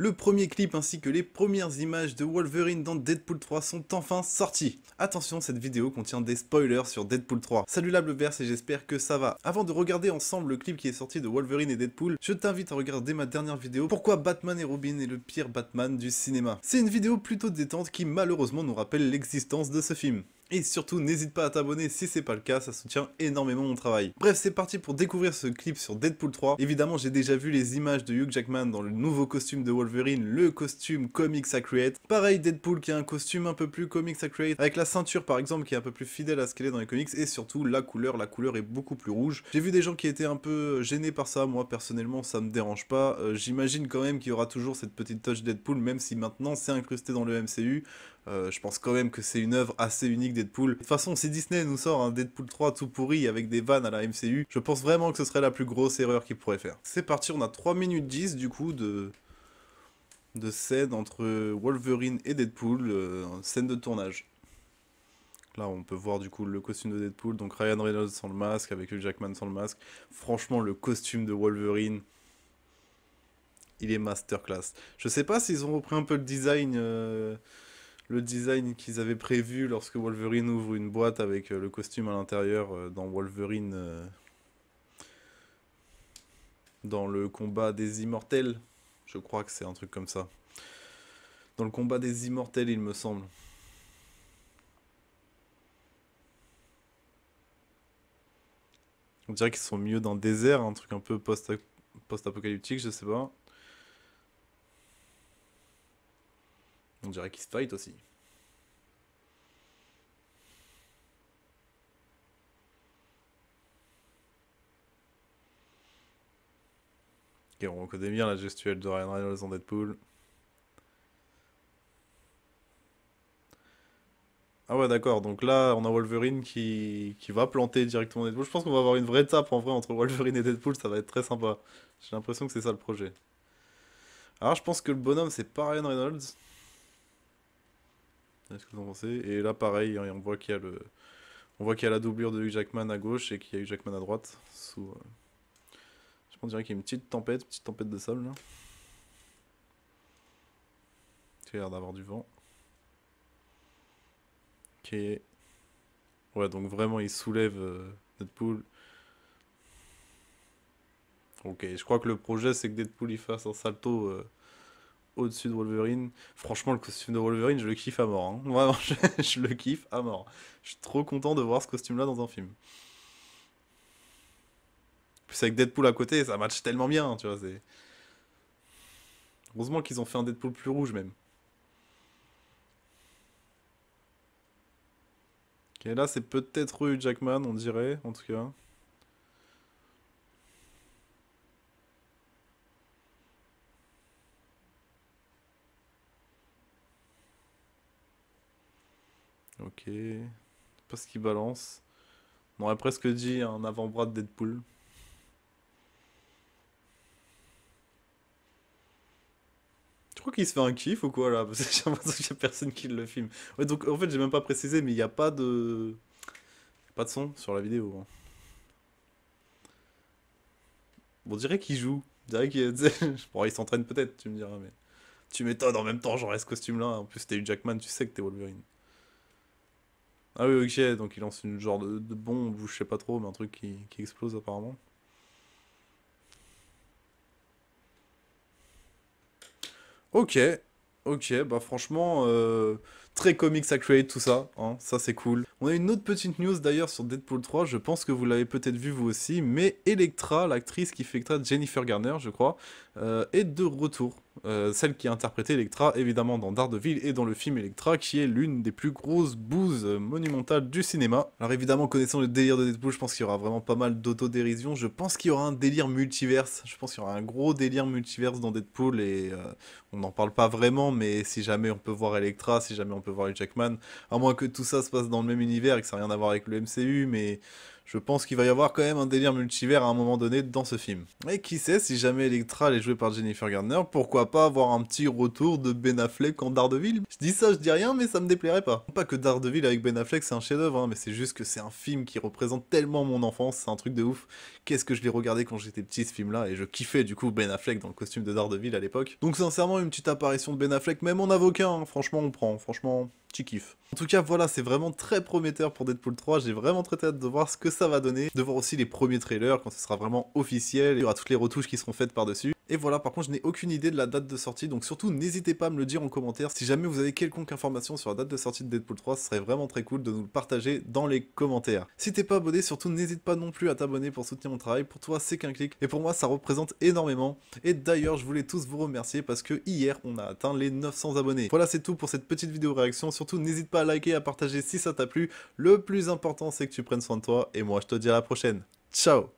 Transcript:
Le premier clip ainsi que les premières images de Wolverine dans Deadpool 3 sont enfin sortis. Attention, cette vidéo contient des spoilers sur Deadpool 3. Salut la Bleuverse et j'espère que ça va. Avant de regarder ensemble le clip qui est sorti de Wolverine et Deadpool, je t'invite à regarder ma dernière vidéo Pourquoi Batman et Robin est le pire Batman du cinéma. C'est une vidéo plutôt détente qui malheureusement nous rappelle l'existence de ce film. Et surtout, n'hésite pas à t'abonner si c'est pas le cas, ça soutient énormément mon travail. Bref, c'est parti pour découvrir ce clip sur Deadpool 3. Évidemment, j'ai déjà vu les images de Hugh Jackman dans le nouveau costume de Wolverine, le costume Comics Accurate. Pareil, Deadpool qui a un costume un peu plus Comics Accurate, avec la ceinture par exemple qui est un peu plus fidèle à ce qu'elle est dans les comics, et surtout la couleur est beaucoup plus rouge. J'ai vu des gens qui étaient un peu gênés par ça, moi personnellement ça me dérange pas. J'imagine quand même qu'il y aura toujours cette petite touch Deadpool, même si maintenant c'est incrusté dans le MCU. Je pense quand même que c'est une œuvre assez unique Deadpool. De toute façon, si Disney nous sort un Deadpool 3 tout pourri avec des vannes à la MCU, je pense vraiment que ce serait la plus grosse erreur qu'ils pourraient faire. C'est parti, on a 3 minutes 10 du coup de scène entre Wolverine et Deadpool, scène de tournage. Là, on peut voir du coup le costume de Deadpool, donc Ryan Reynolds sans le masque, avec Hugh Jackman sans le masque. Franchement, le costume de Wolverine, il est masterclass. Je sais pas s'ils ont repris un peu le design qu'ils avaient prévu lorsque Wolverine ouvre une boîte avec le costume à l'intérieur dans Wolverine, dans le combat des immortels. Je crois que c'est un truc comme ça. Dans le combat des immortels, il me semble. On dirait qu'ils sont au milieu d'un désert, un truc un peu post-apocalyptique, je sais pas. On dirait qu'ils se fight aussi. Ok, on reconnaît bien la gestuelle de Ryan Reynolds en Deadpool. Ah ouais, d'accord, donc là on a Wolverine qui va planter directement Deadpool. Je pense qu'on va avoir une vraie tape en vrai entre Wolverine et Deadpool, ça va être très sympa. J'ai l'impression que c'est ça le projet. Alors je pense que le bonhomme c'est pas Ryan Reynolds. Est-ce que vous en pensez? Et là pareil, on voit qu'il y a on voit qu'il y a la doublure de Hugh Jackman à gauche et qu'il y a Hugh Jackman à droite. Je pense qu'il y a une petite tempête de sable là. Il a l'air d'avoir du vent. Ok. Ouais, donc vraiment il soulève Deadpool. Ok, je crois que le projet c'est que Deadpool il fasse un salto au-dessus de Wolverine. Franchement, le costume de Wolverine, je le kiffe à mort, hein. Vraiment, je le kiffe à mort. Je suis trop content de voir ce costume-là dans un film. Plus avec Deadpool à côté, ça match tellement bien, tu vois. Heureusement qu'ils ont fait un Deadpool plus rouge même. Ok, là c'est peut-être Hugh Jackman, on dirait, en tout cas. Ok. Je sais pas ce qu'il balance. On aurait presque dit un avant-bras de Deadpool. Je crois qu'il se fait un kiff ou quoi là? Parce que j'ai l'impression qu'il y a personne qui le filme. Ouais, donc en fait, j'ai même pas précisé, mais il n'y a pas de. Pas de son sur la vidéo, hein. On dirait qu'il joue. On dirait qu'il. Bon, il s'entraîne peut-être, tu me diras, mais. Tu m'étonnes en même temps, j'aurais ce costume-là. En plus, t'es Hugh Jackman, tu sais que t'es Wolverine. Ah oui, ok, donc il lance une genre de bombe ou je sais pas trop, mais un truc qui explose apparemment. Ok, ok, bah franchement, très comics accurate tout ça, hein, ça c'est cool. On a une autre petite news d'ailleurs sur Deadpool 3, je pense que vous l'avez peut-être vu vous aussi, mais Elektra, l'actrice qui fait Elektra, Jennifer Garner je crois, est de retour. Celle qui a interprété Elektra évidemment dans Daredevil et dans le film Elektra, qui est l'une des plus grosses bouses monumentales du cinéma. Alors évidemment, connaissant le délire de Deadpool, je pense qu'il y aura vraiment pas mal d'autodérision, je pense qu'il y aura un délire multiverse, je pense qu'il y aura un gros délire multiverse dans Deadpool et... on n'en parle pas vraiment, mais si jamais on peut voir Elektra, si jamais on peut voir Hugh Jackman, à moins que tout ça se passe dans le même univers et que ça n'a rien à voir avec le MCU, mais Je pense qu'il va y avoir quand même un délire multivers à un moment donné dans ce film. Et qui sait, si jamais Elektra est jouée par Jennifer Garner, pourquoi pas avoir un petit retour de Ben Affleck en Daredevil? Je dis ça, je dis rien, mais ça me déplairait pas. Pas que Daredevil avec Ben Affleck c'est un chef-d'œuvre, hein, mais c'est juste que c'est un film qui représente tellement mon enfance, c'est un truc de ouf. Qu'est-ce que je l'ai regardé quand j'étais petit ce film-là, et je kiffais du coup Ben Affleck dans le costume de Daredevil à l'époque. Donc sincèrement, une petite apparition de Ben Affleck, même en avocat, hein, franchement on prend, franchement, petit kiff. En tout cas, voilà, c'est vraiment très prometteur pour Deadpool 3, j'ai vraiment très hâte de voir ce que ça va donner, de voir aussi les premiers trailers quand ce sera vraiment officiel, il y aura toutes les retouches qui seront faites par-dessus. Et voilà, par contre, je n'ai aucune idée de la date de sortie, donc surtout n'hésitez pas à me le dire en commentaire. Si jamais vous avez quelconque information sur la date de sortie de Deadpool 3, ce serait vraiment très cool de nous le partager dans les commentaires. Si t'es pas abonné, surtout n'hésite pas non plus à t'abonner pour soutenir mon travail. Pour toi, c'est qu'un clic, et pour moi, ça représente énormément. Et d'ailleurs, je voulais tous vous remercier parce que hier, on a atteint les 900 abonnés. Voilà, c'est tout pour cette petite vidéo réaction. Surtout, n'hésite pas à liker, à partager si ça t'a plu. Le plus important, c'est que tu prennes soin de toi, et moi, je te dis à la prochaine. Ciao!